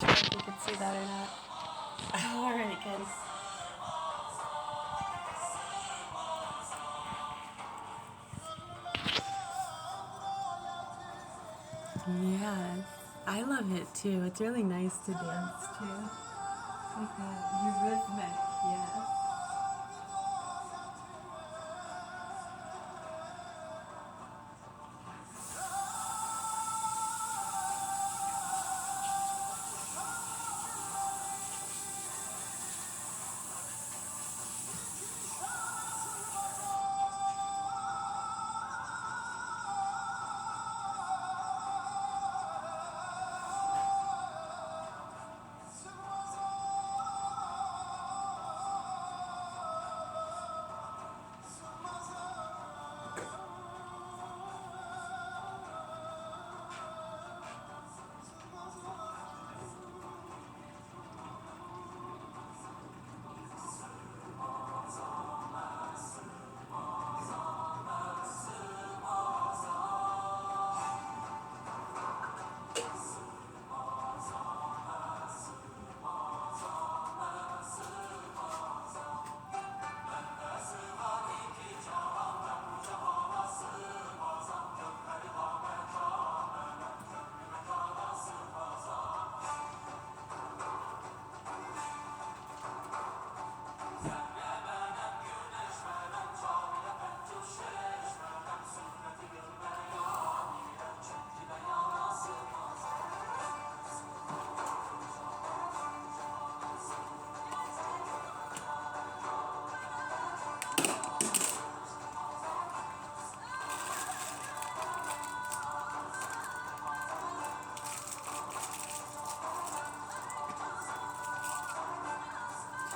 Sure if you could see that or not. Alright, good. Yes, I love it too. It's really nice to dance to. Like that, rhythmic, yes.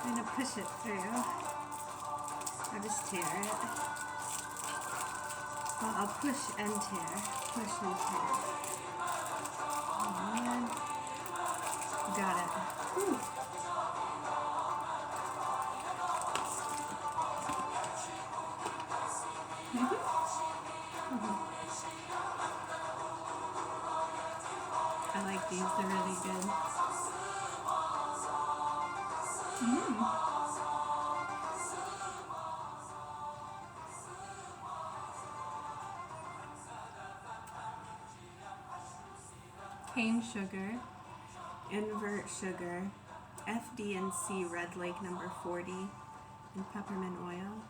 I'm gonna push it through. Or just tear it. Well, I'll push and tear. Push and tear. Oh man. Got it. Whew. I like these, they're really good. Cane sugar, invert sugar, FD&C Red Lake number 40, and peppermint oil.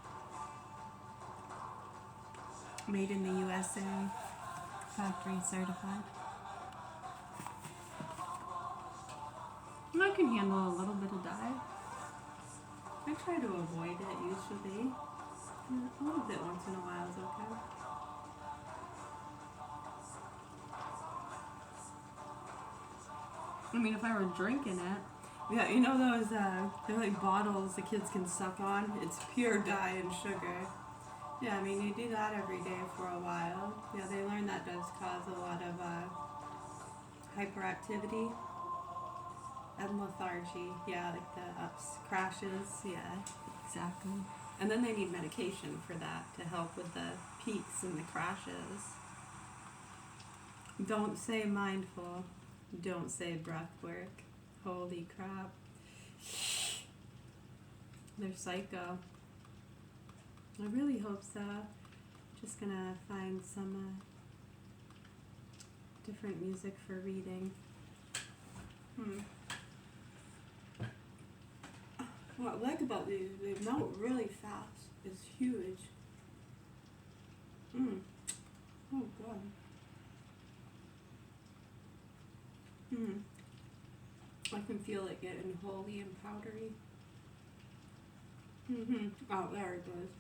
Made in the USA, factory certified. I can handle a little bit of dye. I try to avoid it usually. A little bit once in a while is okay. I mean, if I were drinking it, yeah, you know those, they're like bottles the kids can suck on? It's pure dye and sugar. Yeah, I mean, you do that every day for a while. Yeah, they learn that does cause a lot of hyperactivity and lethargy. Yeah, like the ups, crashes. Yeah, exactly. And then they need medication for that to help with the peaks and the crashes. Don't say mindful. Don't say breath work. Holy crap. They're psycho. I really hope so. Just gonna find some different music for reading. What I like about these, they melt really fast. It's huge. Oh god. I can feel it getting holy and powdery. Oh, there it goes.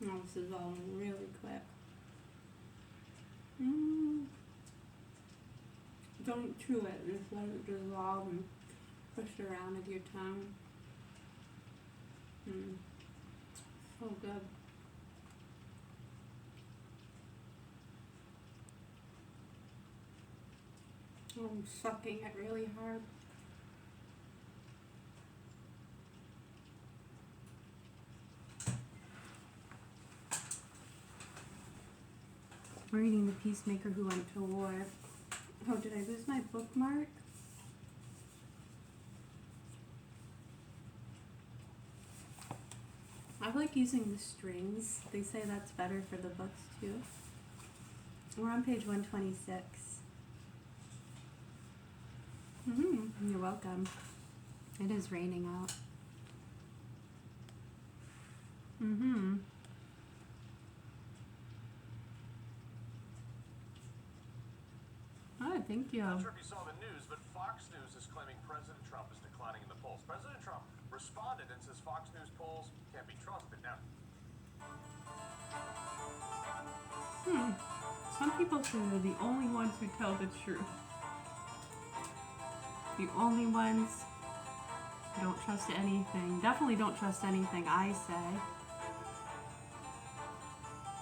Oh, this is all really quick. Don't chew it, just let it dissolve and push it around with your tongue. So good. I'm sucking it really hard. Reading The Peacemaker Who Went to War. Oh, did I lose my bookmark? I like using the strings. They say that's better for the books too. We're on page 126. You're welcome. It is raining out. Oh, thank you. I'm not sure if you saw the news, but Fox News is claiming President Trump is declining in the polls. President Trump responded and says Fox News polls can't be trusted. Now, Some people say they're the only ones who tell the truth. The only ones who don't trust anything. Definitely don't trust anything I say.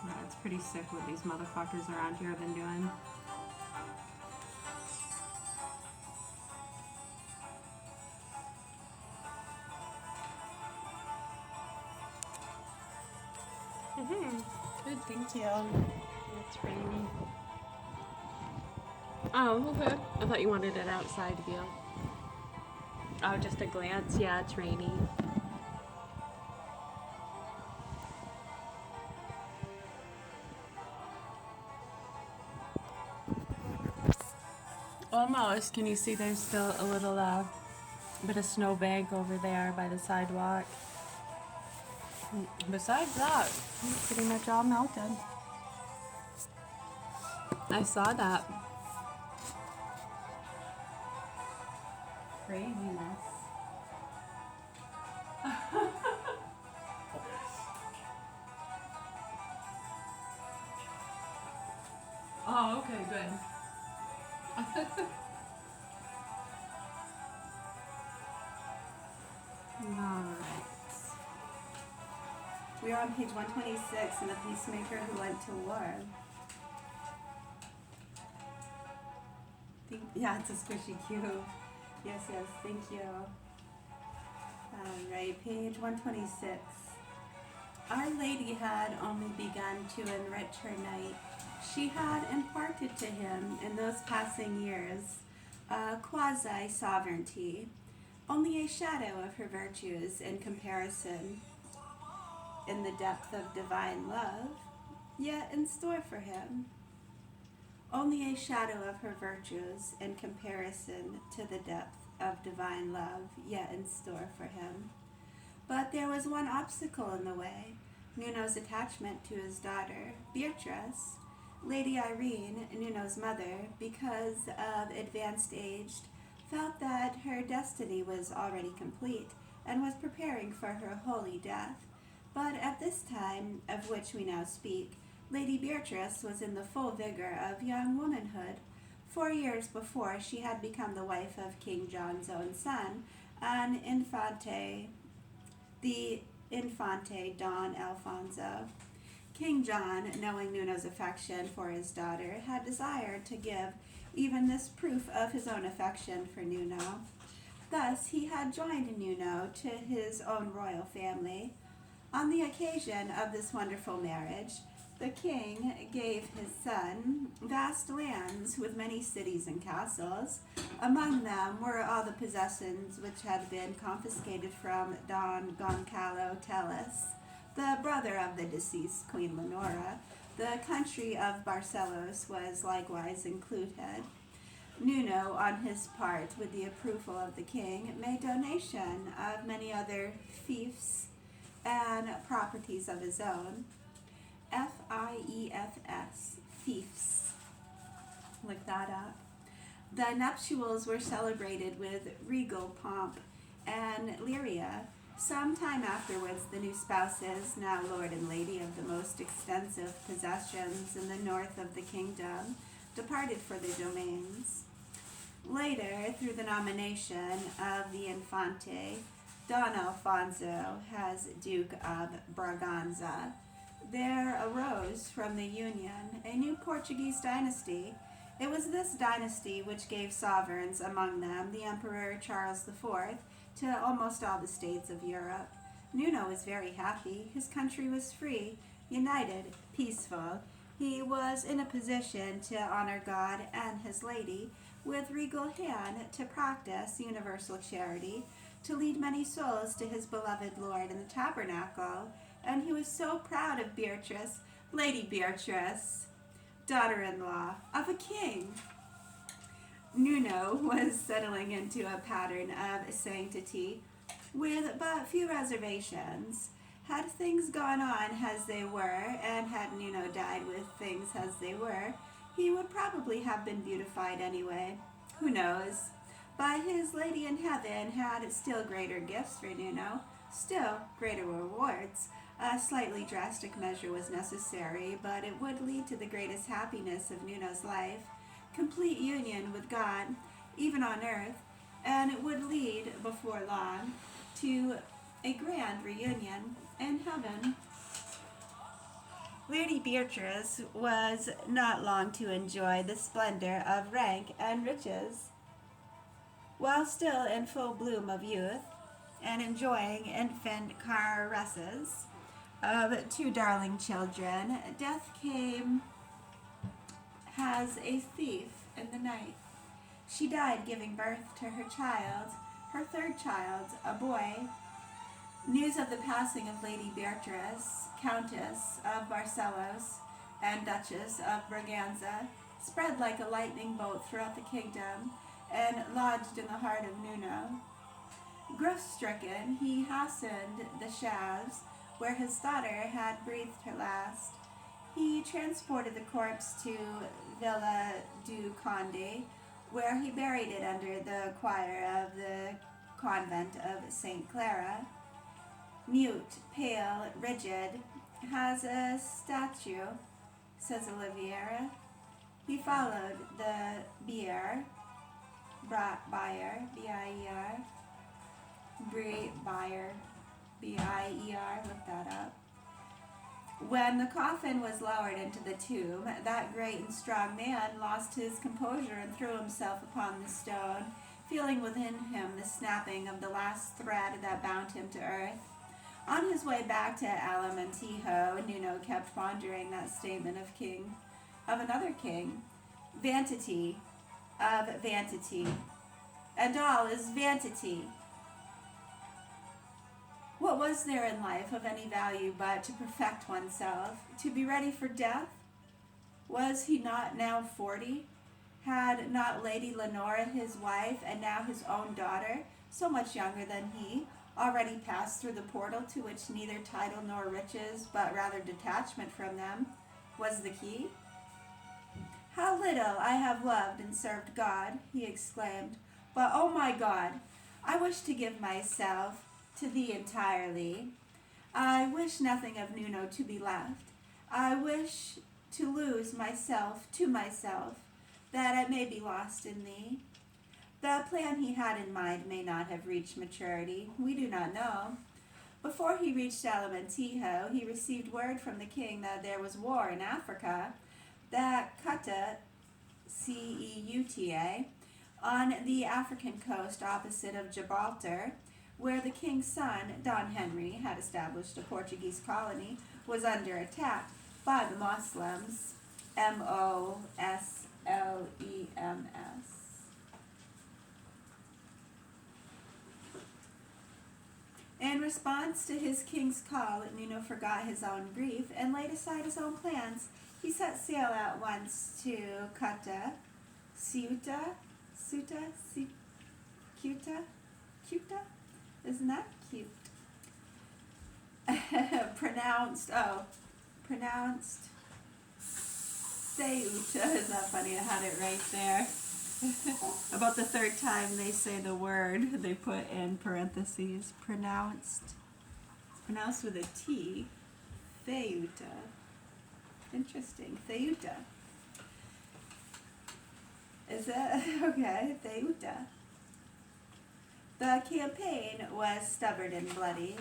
Yeah, it's pretty sick what these motherfuckers around here have been doing. Good, thank you. It's raining. Oh, okay. I thought you wanted it outside view. Oh, just a glance. Yeah, it's rainy. Almost. Can you see there's still a little bit of snowbank over there by the sidewalk? Besides that, it's pretty much all melted. I saw that. Craziness. Oh, okay, good. Alright. We are on page 126 in The Peacemaker Who Went to War. Yeah, it's a squishy cube. Yes, thank you. Alright, page 126. Our Lady had only begun to enrich her knight. She had imparted to him in those passing years a quasi-sovereignty, only a shadow of her virtues in comparison, in the depth of divine love, yet in store for him. Only a shadow of her virtues in comparison to the depth of divine love, yet in store for him. But there was one obstacle in the way, Nuno's attachment to his daughter, Beatrice. Lady Irene, Nuno's mother, because of advanced age, felt that her destiny was already complete and was preparing for her holy death. But at this time of which we now speak, Lady Beatrice was in the full vigor of young womanhood. 4 years before, she had become the wife of King John's own son, the Infante Don Alfonso. King John, knowing Nuno's affection for his daughter, had desired to give even this proof of his own affection for Nuno. Thus he had joined Nuno to his own royal family. On the occasion of this wonderful marriage, the king gave his son vast lands with many cities and castles. Among them were all the possessions which had been confiscated from Don Goncalo Tellus, the brother of the deceased Queen Leonora. The country of Barcelos was likewise included. Nuno, on his part, with the approval of the king, made donation of many other fiefs and properties of his own. Fiefs, fiefs. Look that up. The nuptials were celebrated with regal pomp and lyria. Some time afterwards, the new spouses, now lord and lady of the most extensive possessions in the north of the kingdom, departed for their domains. Later, through the nomination of the Infante, Don Alfonso as Duke of Braganza, there arose from the union a new Portuguese dynasty. It was this dynasty which gave sovereigns, among them the Emperor Charles IV, to almost all the states of Europe. Nuno was very happy. His country was free, united, peaceful. He was in a position to honor God and his lady with regal hand, to practice universal charity, to lead many souls to his beloved Lord in the tabernacle, and he was so proud of Beatrice, Lady Beatrice, daughter-in-law of a king. Nuno was settling into a pattern of sanctity with but few reservations. Had things gone on as they were, and had Nuno died with things as they were, he would probably have been beautified anyway. Who knows? But his lady in heaven had still greater gifts for Nuno, still greater rewards. A slightly drastic measure was necessary, but it would lead to the greatest happiness of Nuno's life, complete union with God, even on earth, and it would lead, before long, to a grand reunion in heaven. Lady Beatrice was not long to enjoy the splendor of rank and riches. While still in full bloom of youth, and enjoying infant caresses of two darling children, death came as a thief in the night. She died giving birth to her child, her third child, a boy. News of the passing of Lady Beatrice, Countess of Barcelos and Duchess of Braganza, spread like a lightning bolt throughout the kingdom and lodged in the heart of Nuno. Grief-stricken, he hastened the shafts where his daughter had breathed her last. He transported the corpse to Villa du Conde, where he buried it under the choir of the convent of St. Clara. Mute, pale, rigid, has a statue, says Oliviera. He followed the bier, B-I-E-R, Bier, B-I-E-R, look that up. When the coffin was lowered into the tomb, that great and strong man lost his composure and threw himself upon the stone, feeling within him the snapping of the last thread that bound him to earth. On his way back to Alamontijo, Nuno kept pondering that statement of another king, vanity of vanity, and all is vanity. What was there in life of any value but to perfect oneself, to be ready for death? Was he not now 40? Had not Lady Lenora, his wife, and now his own daughter, so much younger than he, already passed through the portal to which neither title nor riches, but rather detachment from them, was the key? How little I have loved and served God, he exclaimed, but oh my God, I wish to give myself to thee entirely. I wish nothing of Nuno to be left. I wish to lose myself to myself, that I may be lost in thee. The plan he had in mind may not have reached maturity. We do not know. Before he reached Alamontijo, he received word from the king that there was war in Africa, that Ceuta, C-E-U-T-A, on the African coast opposite of Gibraltar, where the king's son, Don Henry, had established a Portuguese colony, was under attack by the Moslems, M-O-S-L-E-M-S. In response to his king's call, Nuno forgot his own grief and laid aside his own plans. He set sail at once to Ceuta, isn't that cute? pronounced Ceuta. Isn't that funny? I had it right there. About the third time they say the word, they put in parentheses, pronounced. It's pronounced with a T, Ceuta. Interesting, Ceuta. Is it? Okay, Ceuta. The campaign was stubborn and bloody.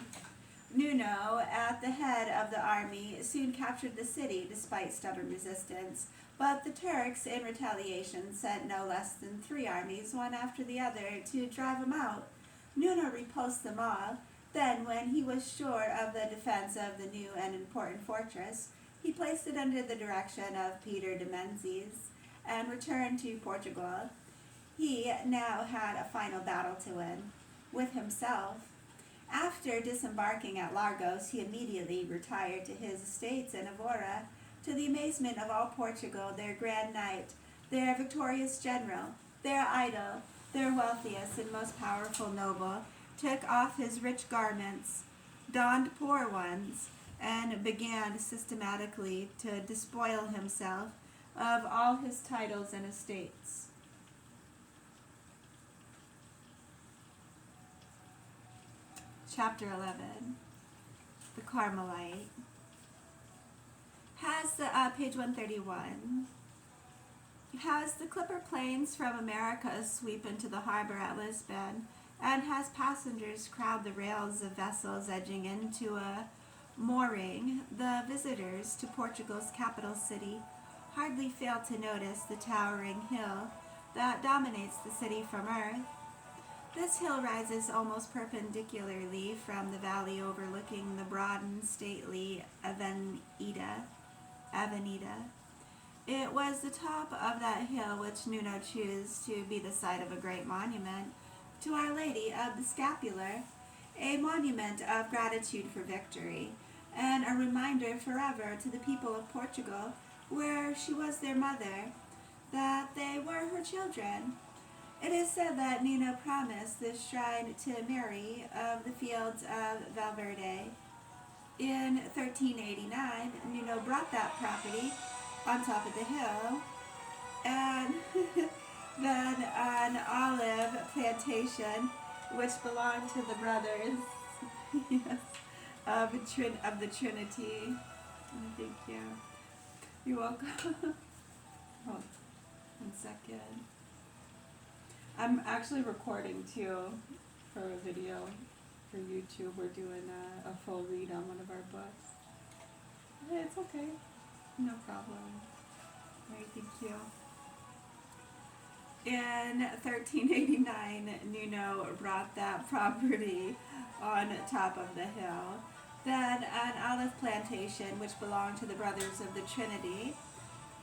Nuno, at the head of the army, soon captured the city despite stubborn resistance, but the Turks, in retaliation, sent no less than 3 armies, one after the other, to drive him out. Nuno repulsed them all. Then, when he was sure of the defense of the new and important fortress, he placed it under the direction of Peter de Menzies and returned to Portugal. He now had a final battle to win with himself. After disembarking at Largos, he immediately retired to his estates in Evora, to the amazement of all Portugal, their grand knight, their victorious general, their idol, their wealthiest and most powerful noble, took off his rich garments, donned poor ones, and began systematically to despoil himself of all his titles and estates. Chapter 11. The Carmelite. Page 131. Has the clipper planes from America sweep into the harbor at Lisbon, and has passengers crowd the rails of vessels edging into a mooring, the visitors to Portugal's capital city hardly fail to notice the towering hill that dominates the city from earth. This hill rises almost perpendicularly from the valley overlooking the broad and stately Avenida. It was the top of that hill which Nuno chose to be the site of a great monument to Our Lady of the Scapular, a monument of gratitude for victory, and a reminder forever to the people of Portugal, where she was their mother, that they were her children. It is said that Nuno promised this shrine to Mary of the fields of Valverde. In 1389, Nuno brought that property on top of the hill, and then an olive plantation which belonged to the brothers yes, of the Trinity. Thank you. You're welcome. Hold 1 second. I'm actually recording too for a video for YouTube. We're doing a full read on one of our books. Yeah, it's okay. No problem. Alright, thank you. In 1389, Nuno brought that property on top of the hill. Then an olive plantation which belonged to the Brothers of the Trinity,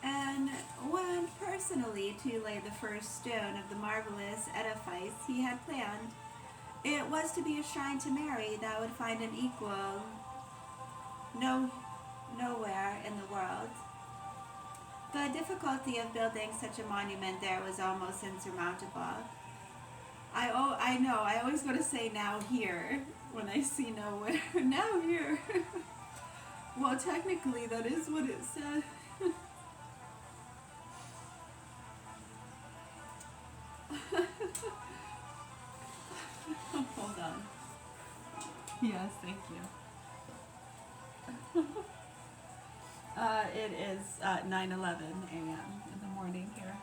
and went personally to lay the first stone of the marvelous edifice he had planned. It was to be a shrine to Mary that would find an equal nowhere in the world. The difficulty of building such a monument there was almost insurmountable. I know, I always go to say now here when I see nowhere. Now here. Well, technically that is what it said. Hold on. Yes, thank you. It is 9:11 a.m. in the morning here.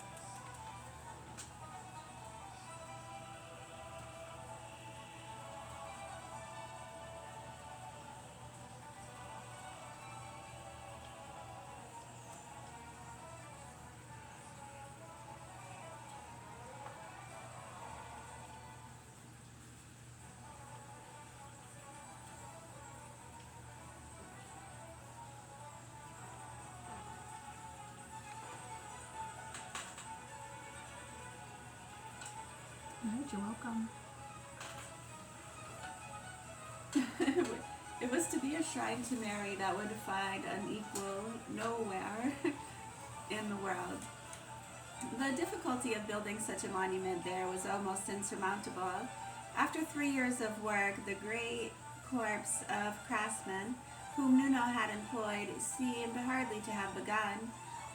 You're welcome. It was to be a shrine to Mary that would find an equal nowhere in the world. The difficulty of building such a monument there was almost insurmountable. After 3 years of work, the great corps of craftsmen whom Nuno had employed seemed hardly to have begun.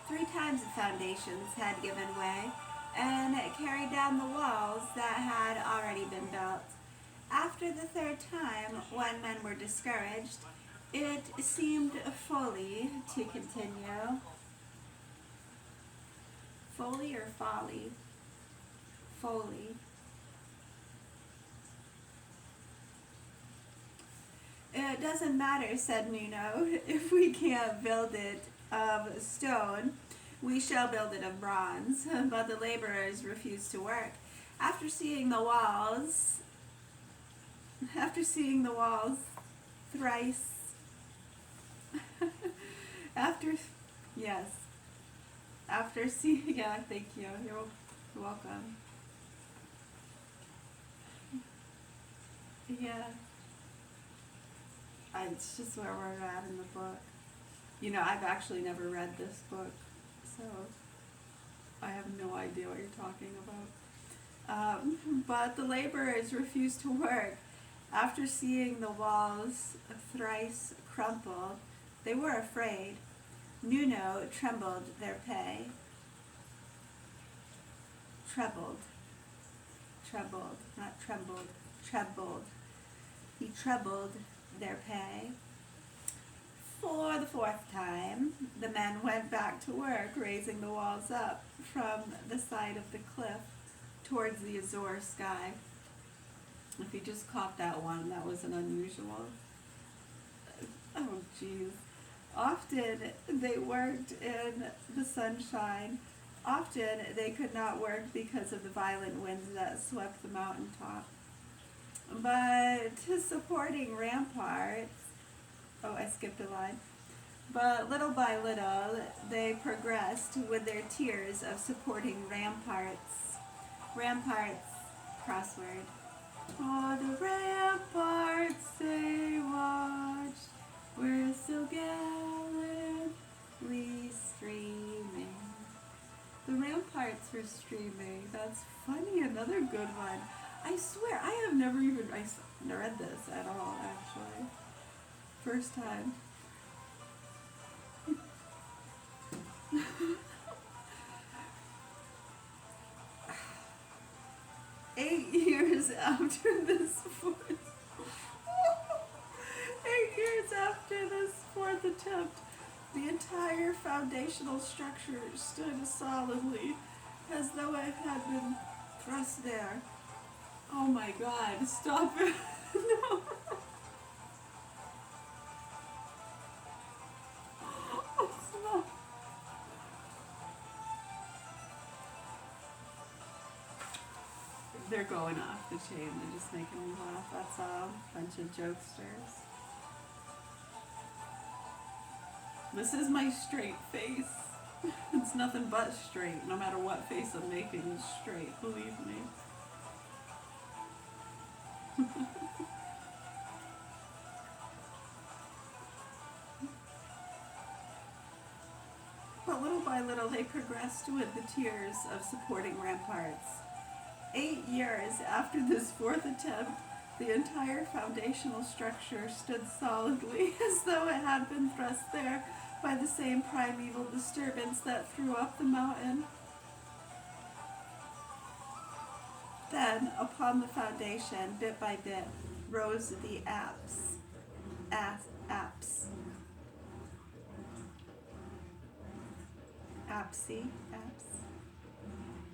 3 times the foundations had given way and carried down the walls that had already been built. After the 3rd time, when men were discouraged, it seemed folly to continue. Folly or folly? Folly. It doesn't matter, said Nuno, if we can't build it of stone. We shall build it of bronze. But the laborers refused to work. After seeing the walls thrice, thank you. You're welcome. Yeah. It's just where we're at in the book. You know, I've actually never read this book, so I have no idea what you're talking about. But the laborers refused to work. After seeing the walls thrice crumpled, they were afraid. Nuno trembled their pay. Trebled, not trembled, trebled. He trebled their pay. For the fourth time, the men went back to work, raising the walls up from the side of the cliff towards the azure sky. If you just caught that one, that was an unusual. Oh, jeez. Often they worked in the sunshine. Often they could not work because of the violent winds that swept the mountaintop. But supporting ramparts, oh, I skipped a line. But little by little, they progressed with their tiers of supporting ramparts. Ramparts, crossword. Oh, the ramparts they watched were so gallantly streaming. The ramparts were streaming. That's funny. Another good one. I swear, I have never even read this at all, actually. First time. Eight years after this fourth attempt, the entire foundational structure stood solidly, as though it had been thrust there. Oh my God! Stop it! No. They're going off the chain. They're just making me laugh. That's all. Bunch of jokesters. This is my straight face. It's nothing but straight. No matter what face I'm making, it's straight. Believe me. But little by little, they progressed with the tiers of supporting ramparts. 8 years after this fourth attempt, the entire foundational structure stood solidly, as though it had been thrust there by the same primeval disturbance that threw up the mountain. Then, upon the foundation, bit by bit, rose the apse.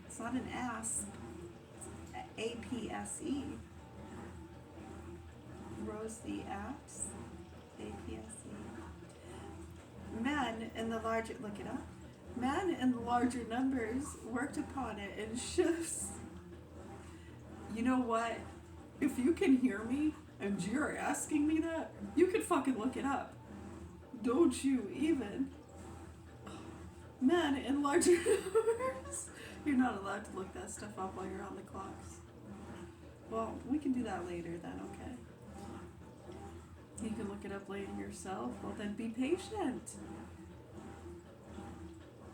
It's not an asp. APSE. Rose the apse. APSE. Men in the larger, look it up. Men in the larger numbers worked upon it in shifts. You know what? If you can hear me and you're asking me that, you can fucking look it up. Don't you even? Men in larger numbers. You're not allowed to look that stuff up while you're on the clocks. Well, we can do that later then, okay? You can look it up later yourself. Well, then be patient.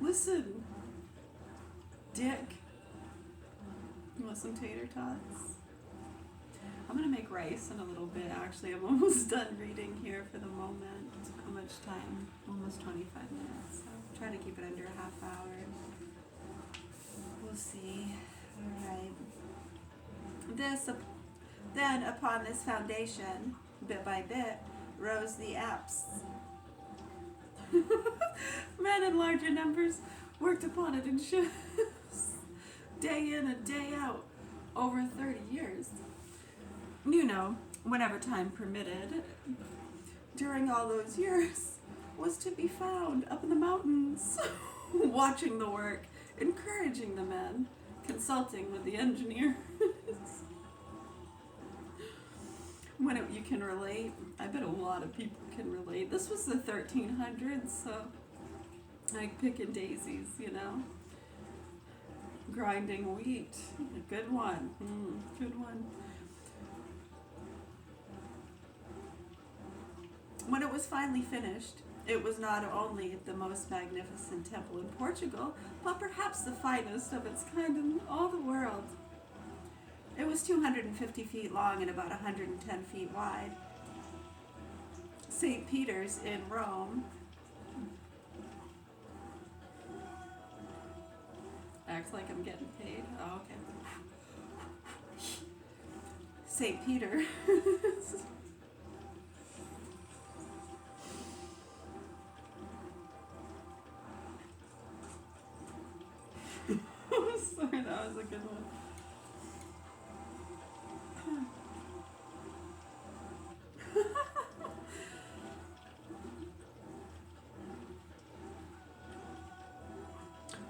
Listen, dick. You want some tater tots? I'm gonna make rice in a little bit, actually. I'm almost done reading here for the moment. How much time? Almost 25 minutes. So try to keep it under a half hour. We'll see. Alright. Then upon this foundation, bit by bit, rose the apse. Men in larger numbers worked upon it in shifts, day in and day out, over 30 years. Nuno, whenever time permitted, during all those years, was to be found up in the mountains, watching the work, encouraging the men, consulting with the engineers. You can relate. I bet a lot of people can relate. This was the 1300s, so like picking daisies, you know. Grinding wheat. A good one. Good one. When it was finally finished, it was not only the most magnificent temple in Portugal, but perhaps the finest of its kind in all the world. It was 250 feet long and about 110 feet wide. St. Peter's in Rome. Acts like I'm getting paid. Oh, okay. St. Peter. Sorry, that was a good one.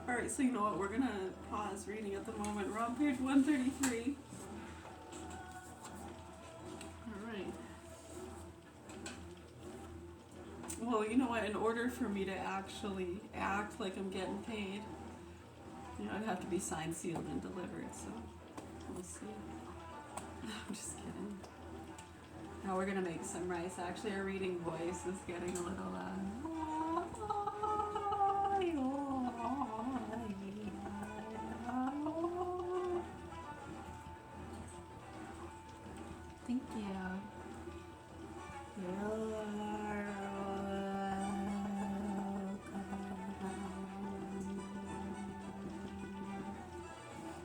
Alright, so you know what? We're gonna pause reading at the moment. We're on page 133. Alright. Well, you know what? In order for me to actually act like I'm getting paid, you know, I'd have to be signed, sealed, and delivered, so we'll see. I'm just kidding. Now we're gonna make some rice. Actually, our reading voice is getting a little, Thank you.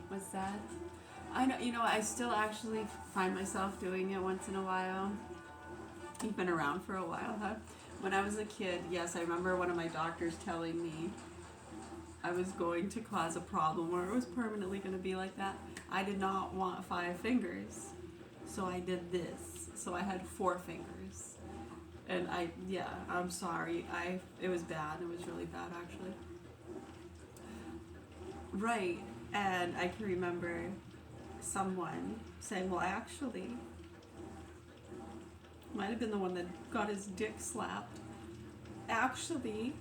What's that? I know, you know, I still actually find myself doing it once in a while. You've been around for a while, huh? When I was a kid, yes, I remember one of my doctors telling me I was going to cause a problem or it was permanently going to be like that. I did not want 5 fingers, so I did this. So I had 4 fingers. And I'm sorry. It was bad. It was really bad, actually. Right. And I can remember someone saying, well, actually, might have been the one that got his dick slapped. Actually,